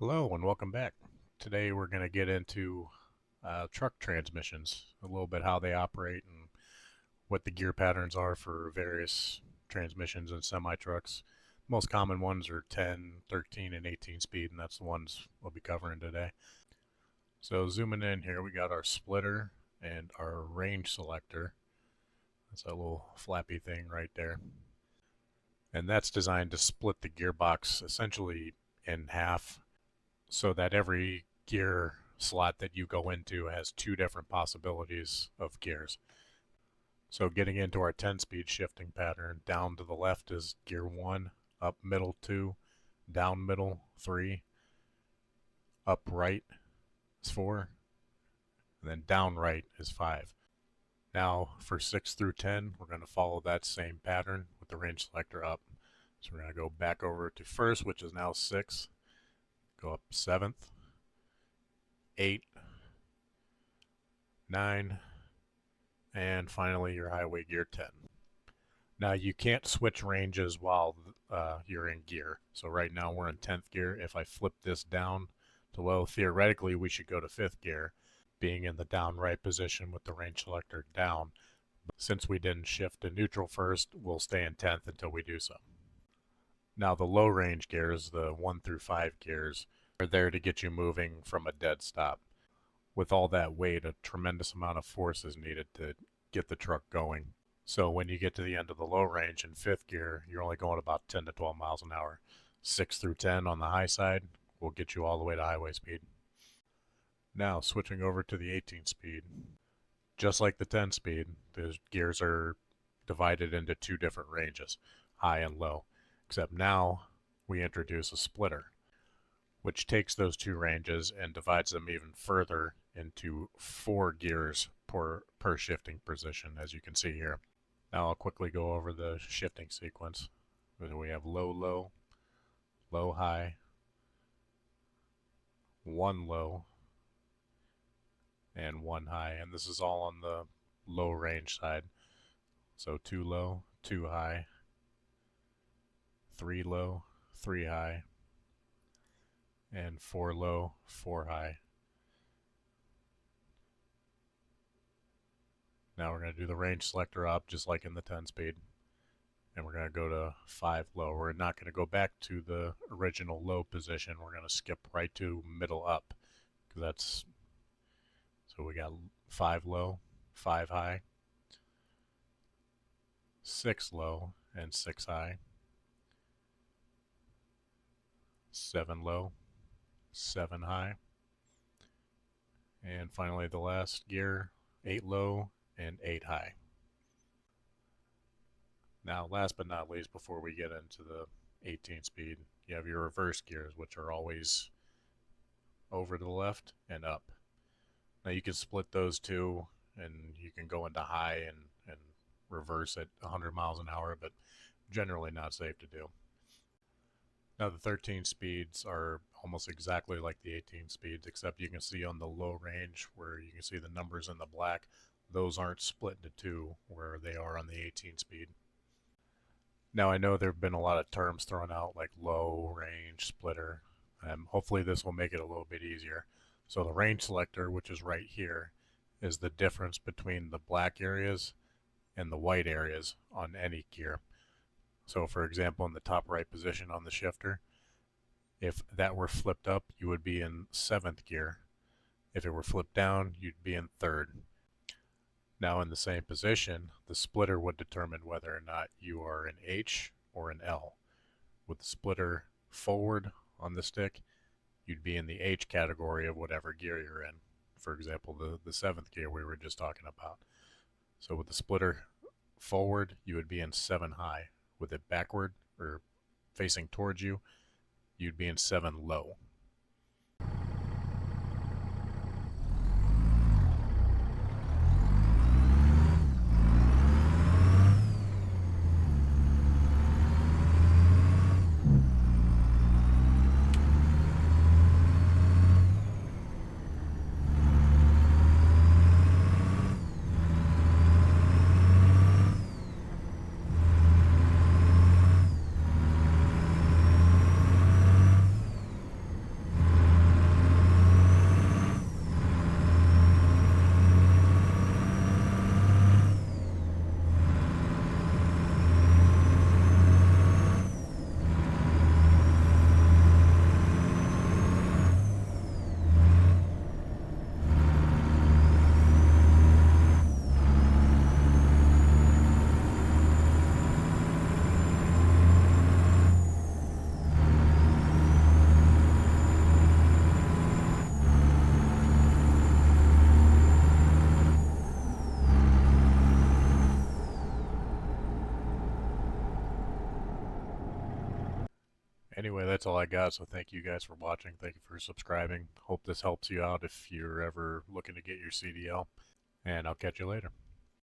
Hello and welcome back. Today we're going to get into truck transmissions, a little bit how they operate and what the gear patterns are for various transmissions and semi-trucks. Most common ones are 10, 13, and 18 speed, and that's the ones we'll be covering today. So zooming in here, we got our splitter and our range selector. That's a little flappy thing right there. And that's designed to split the gearbox essentially in half so that every gear slot that you go into has two different possibilities of gears. So getting into our 10-speed shifting pattern, down to the left is gear 1, up middle 2, down middle 3, up right is 4, and then down right is 5. Now for 6 through 10, we're going to follow that same pattern with the range selector up. So we're going to go back over to first, which is now 6, go up 7th, 8, 9, and finally your highway gear 10. Now you can't switch ranges while you're in gear. So right now we're in 10th gear. If I flip this down to low, theoretically we should go to 5th gear, being in the down right position with the range selector down. But since we didn't shift to neutral first, we'll stay in 10th until we do so. Now the low range gears, the 1 through 5 gears, are there to get you moving from a dead stop. With all that weight, a tremendous amount of force is needed to get the truck going. So when you get to the end of the low range in 5th gear, you're only going about 10 to 12 miles an hour. 6 through 10 on the high side will get you all the way to highway speed. Now switching over to the 18 speed. Just like the 10 speed, the gears are divided into two different ranges, high and low. Except now we introduce a splitter, which takes those two ranges and divides them even further into 4 gears per shifting position, as you can see here. Now I'll quickly go over the shifting sequence. We have low, low, low, high, 1 low, and 1 high. And this is all on the low range side. So 2 low, 2 high, 3 low, 3 high, and 4 low, 4 high. Now we're going to do the range selector up just like in the 10 speed. And we're going to go to 5 low. We're not going to go back to the original low position. We're going to skip right to middle up. Because that's, so we got 5 low, 5 high, 6 low, and 6 high, 7 low, 7 high, and finally the last gear, 8 low and 8 high. Now last but not least, before we get into the 18 speed, you have your reverse gears, which are always over to the left and up. Now you can split those two and you can go into high and reverse at 100 miles an hour, but generally not safe to do. Now the 13 speeds are almost exactly like the 18 speeds, except you can see on the low range where you can see the numbers in the black, those aren't split into two where they are on the 18 speed. Now I know there have been a lot of terms thrown out like low range splitter. Hopefully this will make it a little bit easier. So the range selector, which is right here, is the difference between the black areas and the white areas on any gear. So for example, in the top right position on the shifter, if that were flipped up, you would be in 7th gear. If it were flipped down, you'd be in 3rd. Now in the same position, the splitter would determine whether or not you are an H or an L. With the splitter forward on the stick, you'd be in the H category of whatever gear you're in. For example, the 7th gear we were just talking about. So with the splitter forward, you would be in 7 high. With it backward or facing towards you, you'd be in 7 low. Anyway, that's all I got. So thank you guys for watching. Thank you for subscribing. Hope this helps you out if you're ever looking to get your CDL. And I'll catch you later.